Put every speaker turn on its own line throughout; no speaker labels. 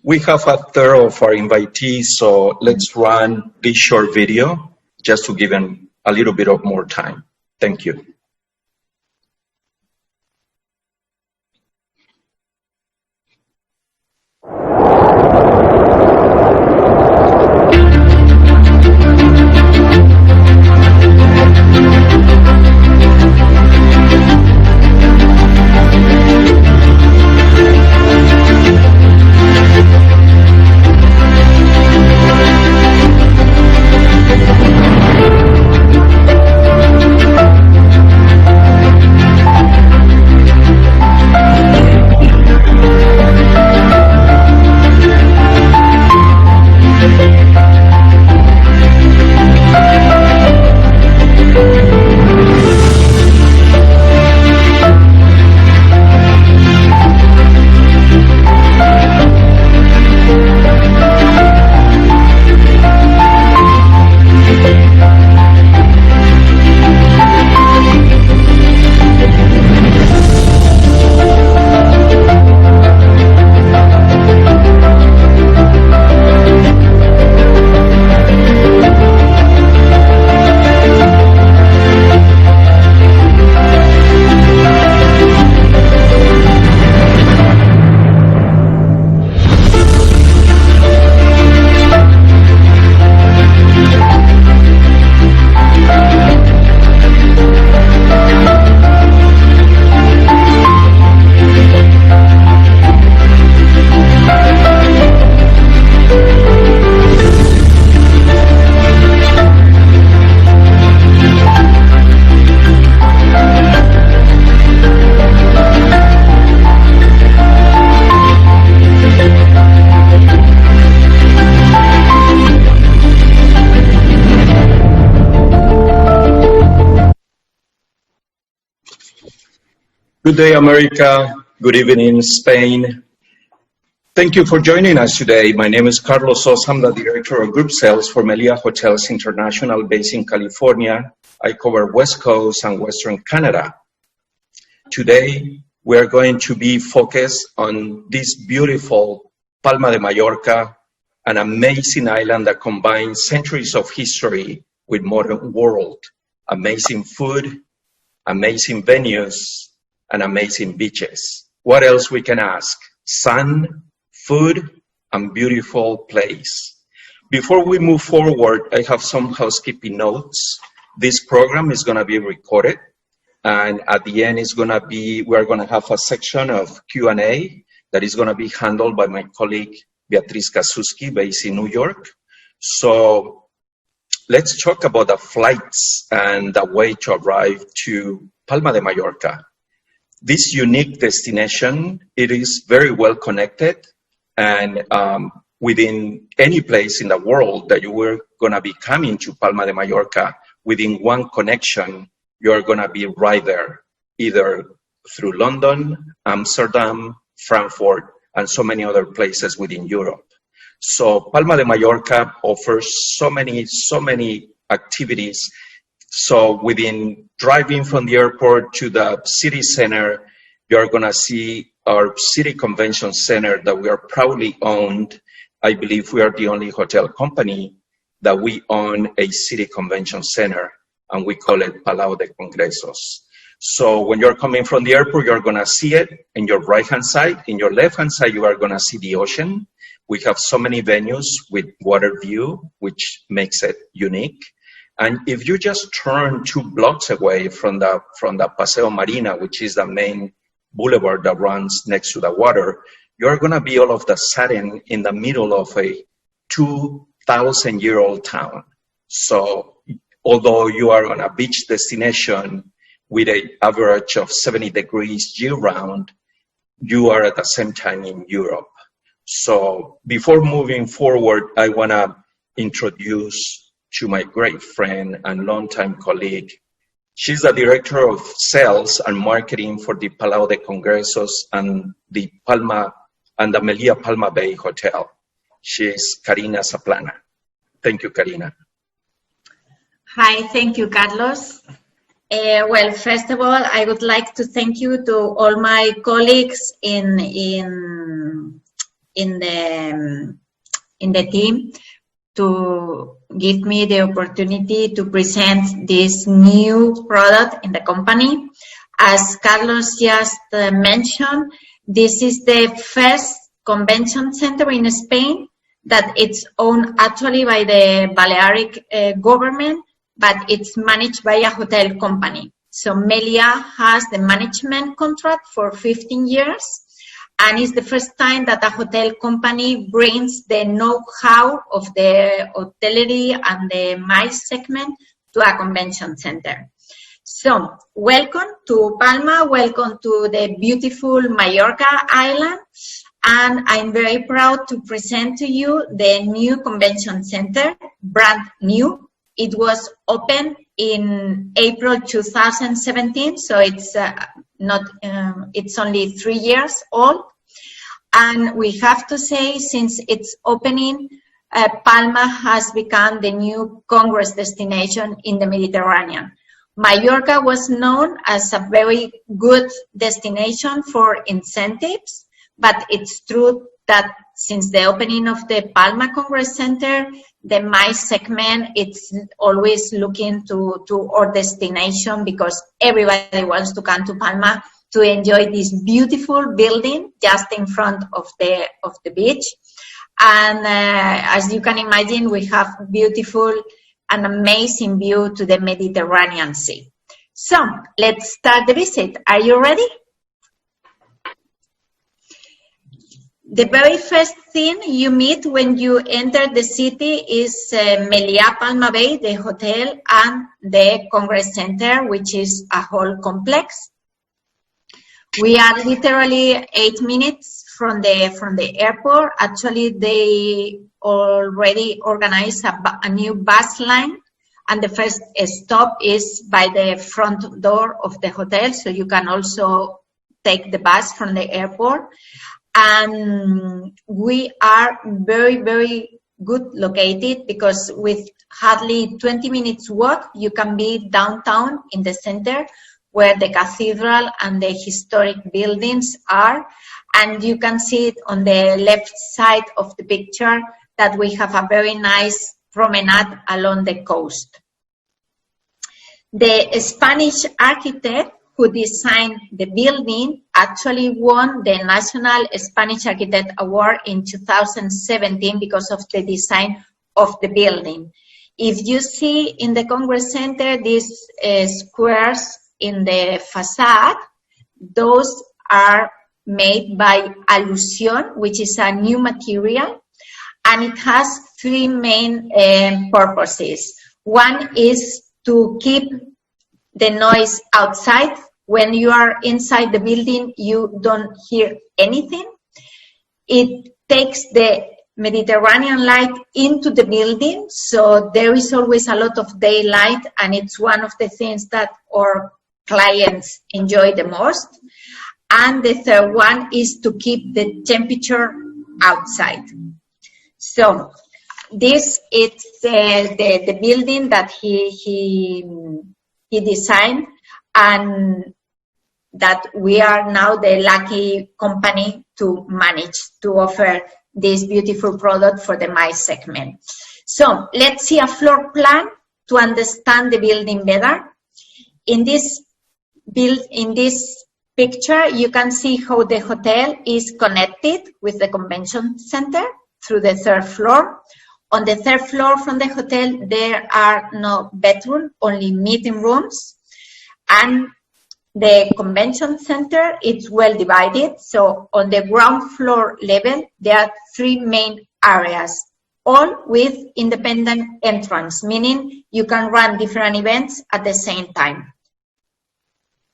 We have a third of our invitees, so let's run this short video just to give them a little bit of more time. Thank you. Good day, America. Good evening, Spain. Thank you for joining us today. My name is Carlos Sosa. I'm the Director of Group Sales for Meliá Hotels International based in California. I cover West Coast and Western Canada. Today, we are going to be focused on this beautiful Palma de Mallorca, an amazing island that combines centuries of history with modern world, amazing food, amazing venues, and amazing beaches. What else we can ask? Sun, food, and beautiful place. Before we move forward, I have some housekeeping notes. This program is gonna be recorded, and at the end we're gonna have a section of Q&A that is gonna be handled by my colleague, Beatriz Kasuski, based in New York. So let's talk about the flights and the way to arrive to Palma de Mallorca. This unique destination, it is very well connected, and within any place in the world that you were gonna be coming to Palma de Mallorca, within one connection, you're gonna be right there, either through London, Amsterdam, Frankfurt, and so many other places within Europe. So Palma de Mallorca offers so many activities. So within driving from the airport to the city center, you're gonna see our city convention center that we are proudly owned. I believe we are the only hotel company that we own a city convention center, and we call it Palau de Congressos. So when you're coming from the airport, you're gonna see it in your right-hand side. In your left-hand side, you are gonna see the ocean. We have so many venues with water view, which makes it unique. And if you just turn 2 blocks away from the Paseo Marina, which is the main boulevard that runs next to the water, you're gonna be all of the sudden in the middle of a 2,000-year-old town. So although you are on a beach destination with an average of 70 degrees year-round, you are at the same time in Europe. So before moving forward, I wanna introduce to my great friend and longtime colleague. She's the Director of Sales and Marketing for the Palau de Congressos and the Meliá Palma Bay Hotel. She's Karina Zaplana. Thank you, Karina.
Hi, thank you, Carlos. Well, first of all, I would like to thank you to all my colleagues in in the team to give me the opportunity to present this new product in the company. As Carlos just mentioned, this is the first convention center in Spain that it's owned actually by the Balearic government, but it's managed by a hotel company. So Meliá has the management contract for 15 years, and it's the first time that a hotel company brings the know-how of the hotellerie and the MICE segment to a convention center. So, welcome to Palma, welcome to the beautiful Mallorca island, and I'm very proud to present to you the new convention center, brand new. It was opened in April 2017, so it's it's only 3 years old. And we have to say, since its opening, Palma has become the new Congress destination in the Mediterranean. Mallorca was known as a very good destination for incentives, but it's true that since the opening of the Palma Congress Center, the MICE segment, it's always looking to our destination because everybody wants to come to Palma to enjoy this beautiful building just in front of the beach. And as you can imagine, we have beautiful and amazing view to the Mediterranean Sea. So let's start the visit. Are you ready? The very first thing you meet when you enter the city is Meliá Palma Bay, the hotel, and the Congress Center, which is a whole complex. We are literally 8 minutes from the airport. Actually, they already organized a new bus line, and the first stop is by the front door of the hotel, so you can also take the bus from the airport. And we are very, very good located because with hardly 20 minutes walk, you can be downtown in the center where the cathedral and the historic buildings are. And you can see it on the left side of the picture that we have a very nice promenade along the coast. The Spanish architect who designed the building actually won the National Spanish Architect Award in 2017 because of the design of the building. If you see in the Congress Center these squares in the facade, those are made by alusion, which is a new material, and it has 3 main purposes. One is to keep the noise outside. When you are inside the building, you don't hear anything. It takes the Mediterranean light into the building, so there is always a lot of daylight, and it's one of the things that our clients enjoy the most. And the third one is to keep the temperature outside. So this is the building that he designed, and that we are now the lucky company to manage to offer this beautiful product for the MICE segment. So let's see a floor plan to understand the building better. In this picture, you can see how the hotel is connected with the convention center through the 3rd floor. On the 3rd floor from the hotel, there are no bedrooms, only meeting rooms. And the convention center, it's well divided. So on the ground floor level, there are 3 main areas, all with independent entrance, meaning you can run different events at the same time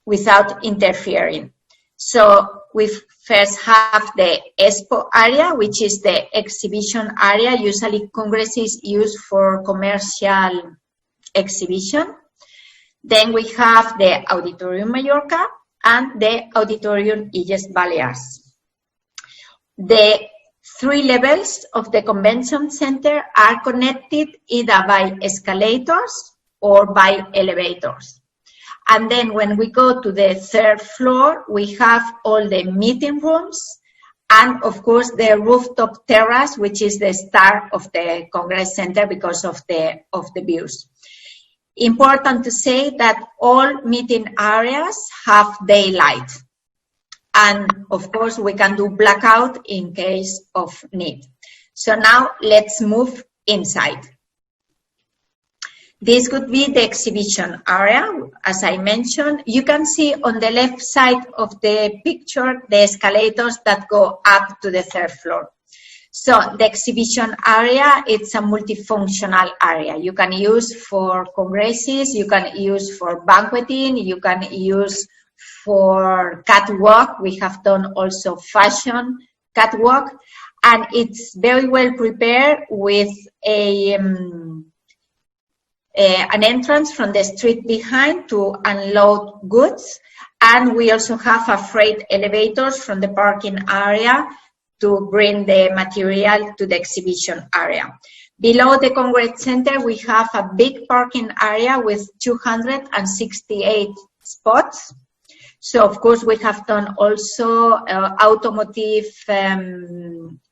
without interfering. So we first have the expo area, which is the exhibition area. Usually Congresses used for commercial exhibition. Then we have the Auditorium Mallorca and the Auditorium Illes Balears. The 3 levels of the convention center are connected either by escalators or by elevators. And then when we go to the 3rd floor, we have all the meeting rooms And of course, the rooftop terrace, which is the star of the Congress Center because of the views. Important to say that all meeting areas have daylight. And of course, we can do blackout in case of need. So now let's move inside. This could be the exhibition area. As I mentioned, you can see on the left side of the picture the escalators that go up to the third floor. So the exhibition area, it's a multifunctional area. You can use for congresses, you can use for banqueting, you can use for catwalk. We have done also fashion catwalk, and it's very well prepared with an entrance from the street behind to unload goods. And we also have a freight elevators from the parking area to bring the material to the exhibition area. Below the Congress Center, we have a big parking area with 268 spots. So, of course, we have done also automotive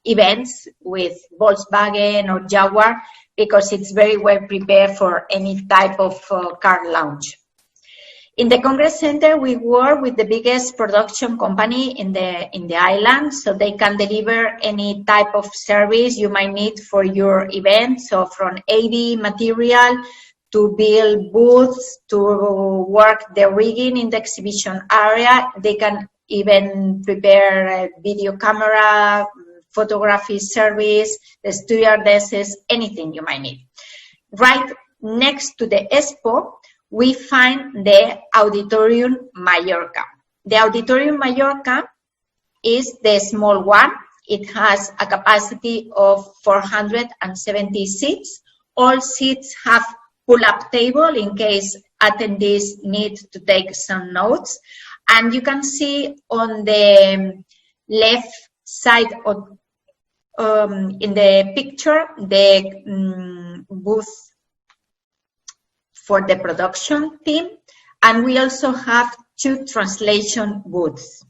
events with Volkswagen or Jaguar, because it's very well prepared for any type of car launch. In the Congress Center, we work with the biggest production company in the island, so they can deliver any type of service you might need for your event. So from AV material to build booths, to work the rigging in the exhibition area. They can even prepare a video camera, photography service, the stewardesses, anything you might need. Right next to the expo, we find the Auditorium Mallorca. The Auditorium Mallorca is the small one. It has a capacity of 470 seats. All seats have pull-up table in case attendees need to take some notes. And you can see on the left side of, in the picture, the booth for the production team. And we also have 2 translation booths.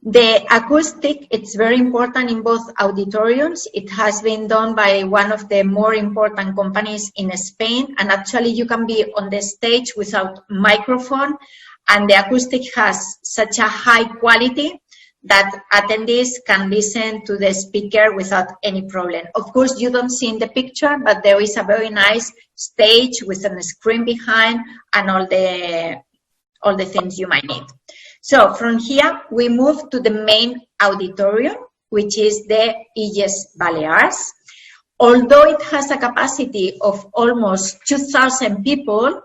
The acoustic, it's very important in both auditoriums. It has been done by one of the more important companies in Spain, and actually you can be on the stage without microphone, and the acoustic has such a high quality that attendees can listen to the speaker without any problem. Of course, you don't see in the picture, but there is a very nice stage with a screen behind and all the things you might need. So from here, we move to the main auditorium, which is the Illes Balears. Although it has a capacity of almost 2,000 people,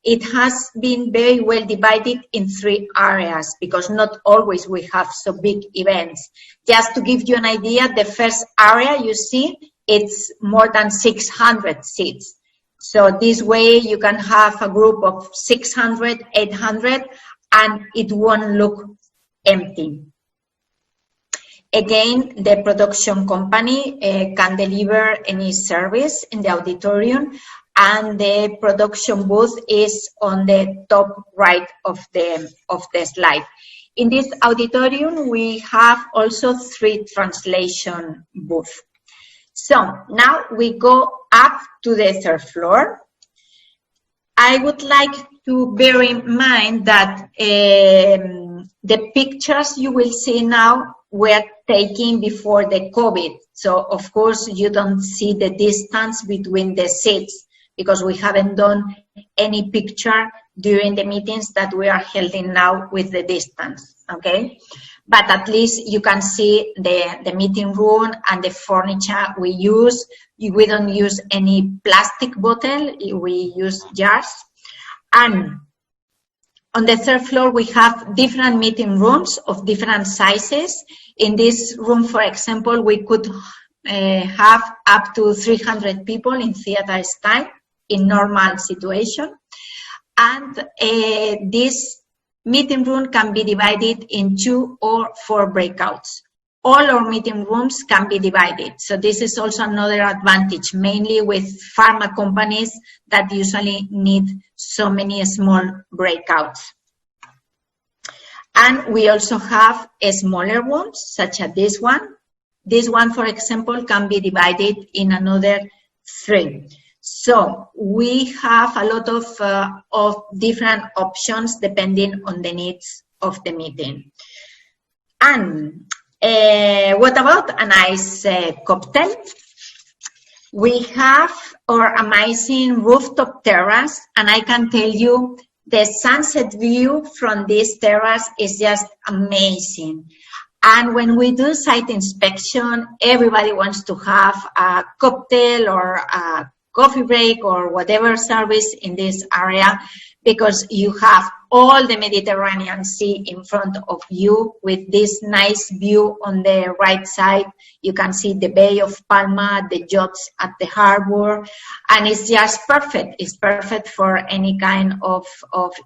it has been very well divided in 3 areas, because not always we have so big events. Just to give you an idea, the first area you see, it's more than 600 seats. So this way you can have a group of 600, 800, and it won't look empty. Again, the production company can deliver any service in the auditorium, and the production booth is on the top right of the slide. In this auditorium, we have also 3 translation booths. So now we go up to the 3rd floor. I would like to bear in mind that the pictures you will see now were taken before the COVID. So, of course, you don't see the distance between the seats, because we haven't done any picture during the meetings that we are holding now with the distance, okay? But at least you can see the meeting room and the furniture we use. We don't use any plastic bottle, we use jars. And on the 3rd floor, we have different meeting rooms of different sizes. In this room, for example, we could have up to 300 people in theater style in normal situation. And this meeting room can be divided in 2 or 4 breakouts. All our meeting rooms can be divided. So this is also another advantage, mainly with pharma companies that usually need so many small breakouts. And we also have smaller rooms, such as this one. This one, for example, can be divided in another 3. So we have a lot of different options depending on the needs of the meeting. And what about a nice cocktail? We have our amazing rooftop terrace, and I can tell you the sunset view from this terrace is just amazing. And when we do site inspection, everybody wants to have a cocktail or a coffee break or whatever service in this area, because you have all the Mediterranean Sea in front of you with this nice view on the right side. You can see the Bay of Palma, the yachts at the harbor, and it's just perfect. It's perfect for any kind of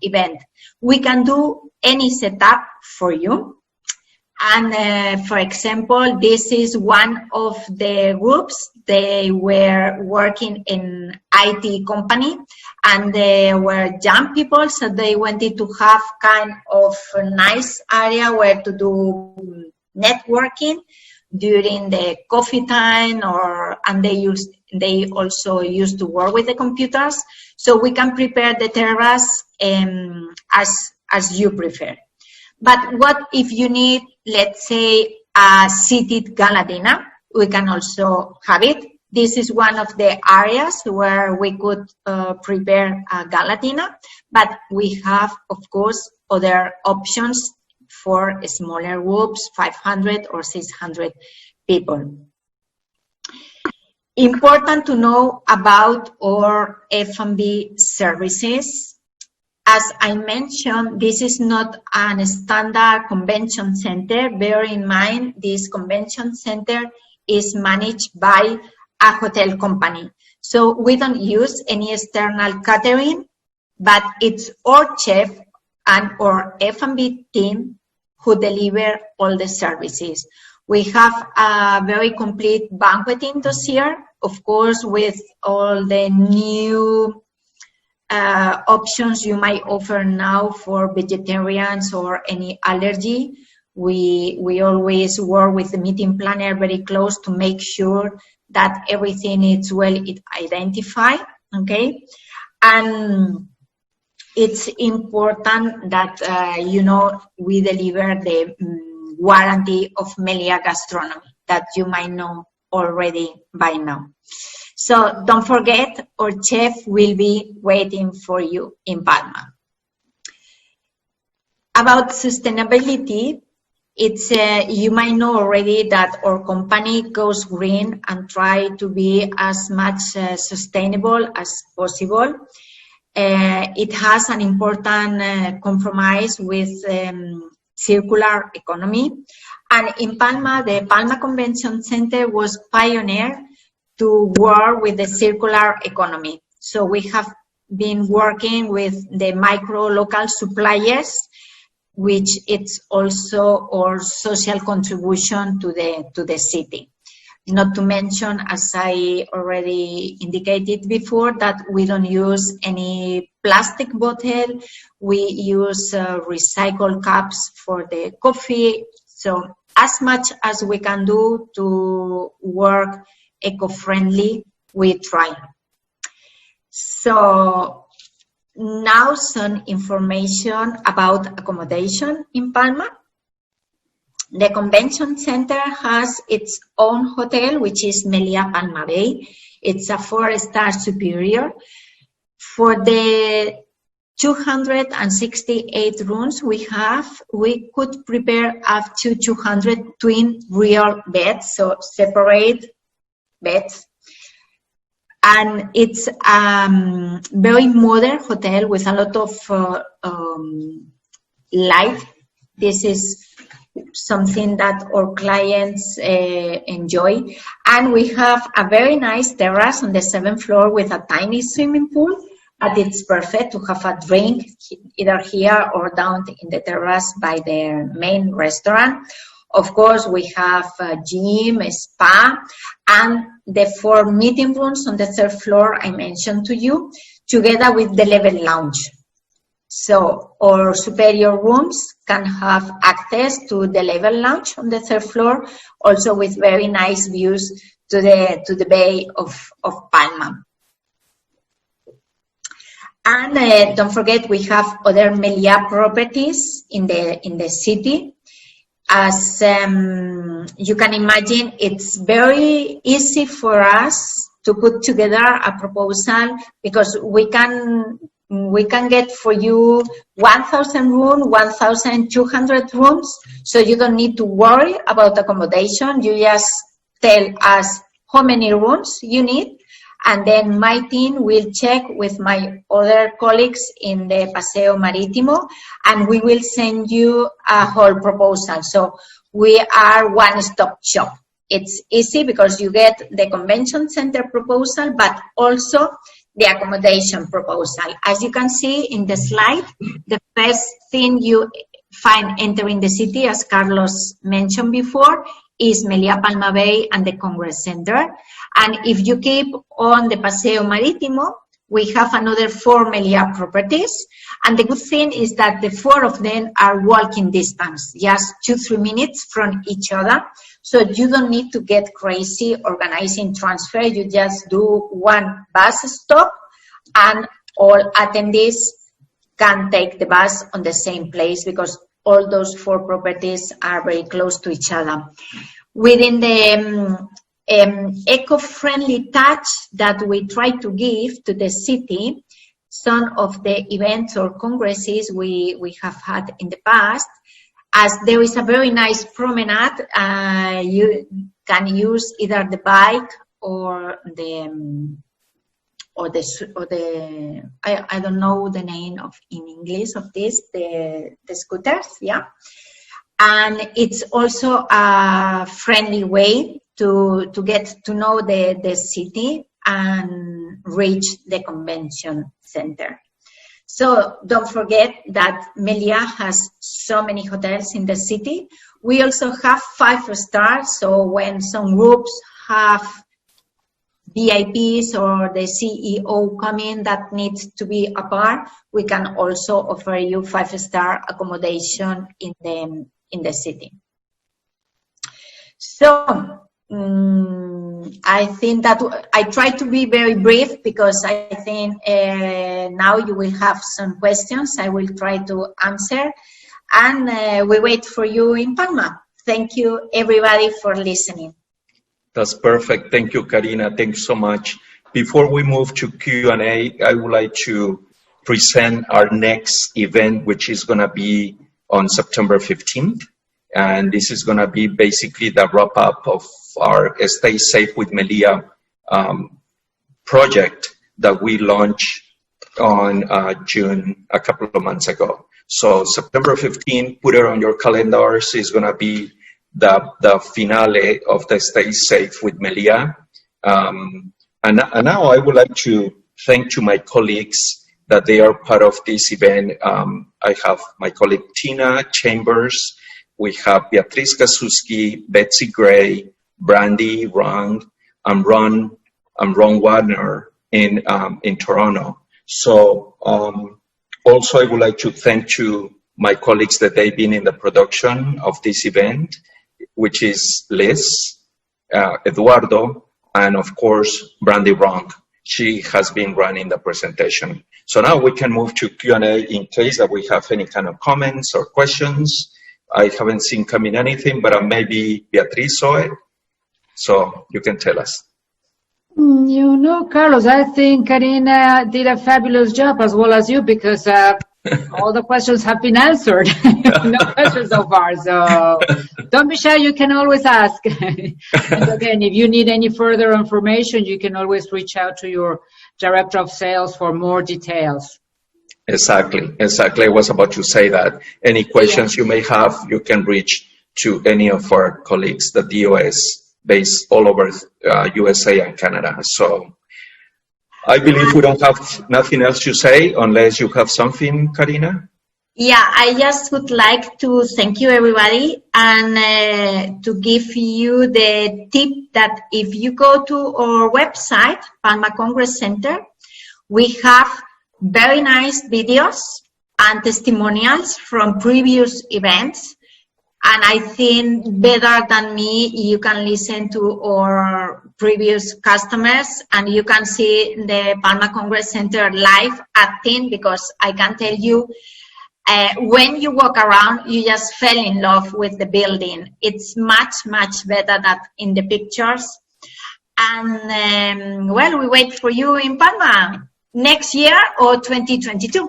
event. We can do any setup for you. And for example, this is one of the groups. They were working in IT company, and they were young people, so they wanted to have kind of a nice area where to do networking during the coffee time, and they also used to work with the computers. So we can prepare the terrace as you prefer. But what if you need, let's say, a seated gala dinner? We can also have it. This is one of the areas where we could prepare a gala dinner, but we have, of course, other options for smaller groups, 500 or 600 people. Important to know about our F&B services. As I mentioned, this is not a standard convention center. Bear in mind, this convention center is managed by a hotel company. So we don't use any external catering, but it's our chef and our F&B team who deliver all the services. We have a very complete banqueting dossier, of course, with all the new options you might offer now for vegetarians or any allergy. We always work with the meeting planner very close to make sure that everything is well identified, okay? And it's important that, we deliver the warranty of Meliá gastronomy that you might know already by now. So don't forget, our chef will be waiting for you in Palma. About sustainability, it's you might know already that our company goes green and try to be as much sustainable as possible. It has an important compromise with circular economy. And in Palma, the Palma Convention Center was pioneer to work with the circular economy. So we have been working with the micro local suppliers, which it's also our social contribution to the city. Not to mention, as I already indicated before, that we don't use any plastic bottle. We use recycled cups for the coffee. So as much as we can do to work eco-friendly, we try. So now some information about accommodation in Palma. The convention center has its own hotel, which is Meliá Palma Bay. It's a 4-star superior. For the 268 rooms we have, we could prepare up to 200 twin real beds, so separate beds. And it's a very modern hotel with a lot of light. This is something that our clients enjoy. And we have a very nice terrace on the 7th floor with a tiny swimming pool. But it's perfect to have a drink either here or down in the terrace by the main restaurant. Of course, we have a gym, a spa, and the 4 meeting rooms on the 3rd floor I mentioned to you, together with the level lounge. So our superior rooms can have access to the level lounge on the third floor, also with very nice views to the bay of Palma. And don't forget, we have other Meliá properties in the city. As you can imagine, it's very easy for us to put together a proposal because we can get for you 1,000 rooms, 1,200 rooms, so you don't need to worry about accommodation. You just tell us how many rooms you need, and then my team will check with my other colleagues in the Paseo Marítimo, and we will send you a whole proposal. So we are one-stop shop. It's easy because you get the convention center proposal, but also the accommodation proposal. As you can see in the slide, the first thing you find entering the city, as Carlos mentioned before, is Meliá Palma Bay and the Congress Center. And if you keep on the Paseo Marítimo, we have another 4 Meliá properties. And the good thing is that the 4 of them are walking distance, just 2-3 minutes from each other. So you don't need to get crazy organizing transfer. You just do one bus stop and all attendees can take the bus on the same place because all those 4 properties are very close to each other. Within the eco-friendly touch that we try to give to the city, some of the events or congresses we have had in the past, as there is a very nice promenade, you can use either the bike or the I don't know the name of in English of this, the scooters, yeah. And it's also a friendly way to get to know the city and reach the convention center. So don't forget that Meliá has so many hotels in the city. We also have 5 stars, so when some groups have VIPs or the CEO coming that needs to be apart, we can also offer you 5-star accommodation in the city. So I think that I try to be very brief because I think now you will have some questions. I will try to answer, and we wait for you in Palma. Thank you, everybody, for listening.
That's perfect. Thank you, Karina. Thank you so much. Before we move to Q&A, I would like to present our next event, which is going to be on September 15th. And this is going to be basically the wrap-up of our Stay Safe with Meliá project that we launched on June a couple of months ago. So September 15th, put it on your calendars, is going to be the finale of the Stay Safe with Meliá. And now I would like to thank to my colleagues that they are part of this event. I have my colleague Tina Chambers, we have Beatriz Kasuski, Betsy Gray, Brandy Rang, and Ron Wagner in Toronto. So also I would like to thank to my colleagues that they've been in the production of this event, which is Liz, Eduardo, and of course, Brandy Rang. She has been running the presentation. So now we can move to Q&A in case that we have any kind of comments or questions. I haven't seen coming anything, but maybe Beatriz saw it. So you can tell us.
You know, Carlos, I think Karina did a fabulous job as well as you because all the questions have been answered. No questions so far. So don't be shy. You can always ask. And again, if you need any further information, you can always reach out to your director of sales for more details.
Exactly. I was about to say that. Any questions you may have, you can reach to any of our colleagues, the DOS, based all over USA and Canada. So I believe we don't have nothing else to say unless you have something, Karina.
Yeah, I just would like to thank you, everybody, and to give you the tip that if you go to our website, Palma Congress Center, we have very nice videos and testimonials from previous events. And I think better than me, you can listen to our previous customers and you can see the Palma Congress Center live acting, because I can tell you, when you walk around, you just fell in love with the building. It's much, much better than in the pictures. And well, we wait for you in Palma next year or 2022.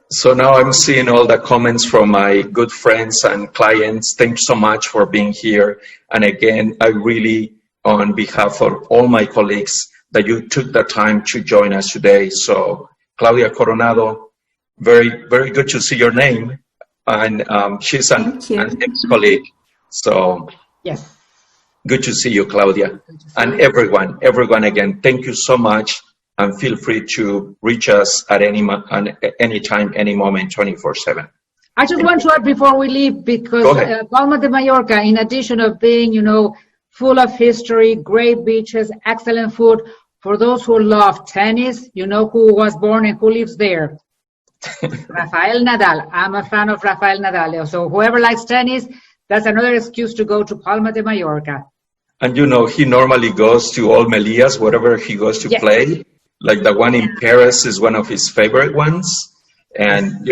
So now I'm seeing all the comments from my good friends and clients. Thanks so much for being here. And again, I really, on behalf of all my colleagues, that you took the time to join us today. So Claudia Coronado, very, very good to see your name. And she's an ex-colleague. So
Yes.
good to see you, Claudia. And everyone again, thank you so much. And feel free to reach us at any time, any moment, 24/7.
I just want to add before we leave, because Palma de Mallorca, in addition of being, full of history, great beaches, excellent food, for those who love tennis, you know who was born and who lives there? Rafael Nadal. I'm a fan of Rafael Nadal. So whoever likes tennis, that's another excuse to go to Palma de Mallorca.
And he normally goes to all Meliás, wherever he goes to play. Like the one in Paris is one of his favorite ones. And,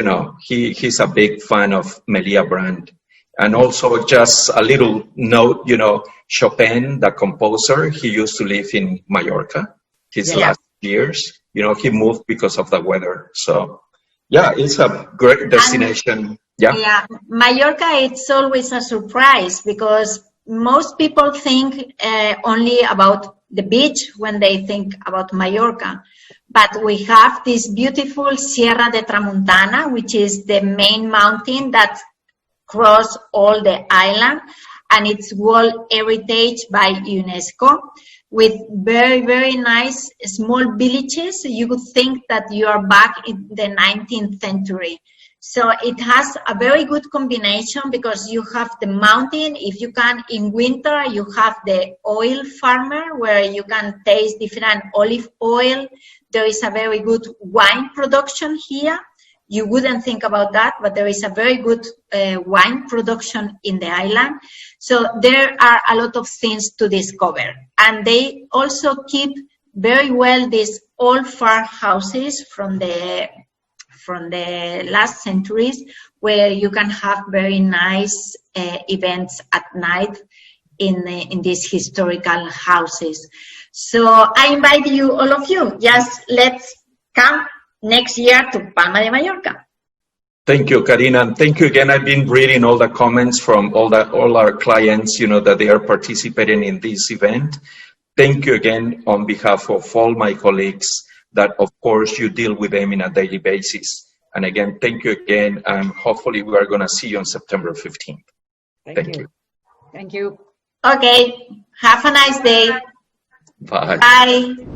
he's a big fan of Meliá brand. And also just a little note, Chopin, the composer, he used to live in Mallorca his last years. He moved because of the weather. So, it's a great destination.
Yeah, Mallorca, it's always a surprise because most people think only about the beach when they think about Mallorca. But we have this beautiful Sierra de Tramuntana, which is the main mountain that crosses all the island, and it's World Heritage by UNESCO, with very, very nice small villages. You would think that you are back in the 19th century. So it has a very good combination because you have the mountain. If you can, in winter, you have the oil farmer where you can taste different olive oil. There is a very good wine production here. You wouldn't think about that, but there is a very good wine production in the island. So there are a lot of things to discover. And they also keep very well these old farmhouses from the last centuries, where you can have very nice events at night in these historical houses. So I invite you, all of you, just let's come next year to Palma de Mallorca.
Thank you, Karina. And thank you again. I've been reading all the comments from all our clients, that they are participating in this event. Thank you again on behalf of all my colleagues that, of course, you deal with them on a daily basis. And again, thank you again. And hopefully we are going to see you on September 15th. Thank you.
Thank you.
Okay. Have a nice day.
Bye.
Bye.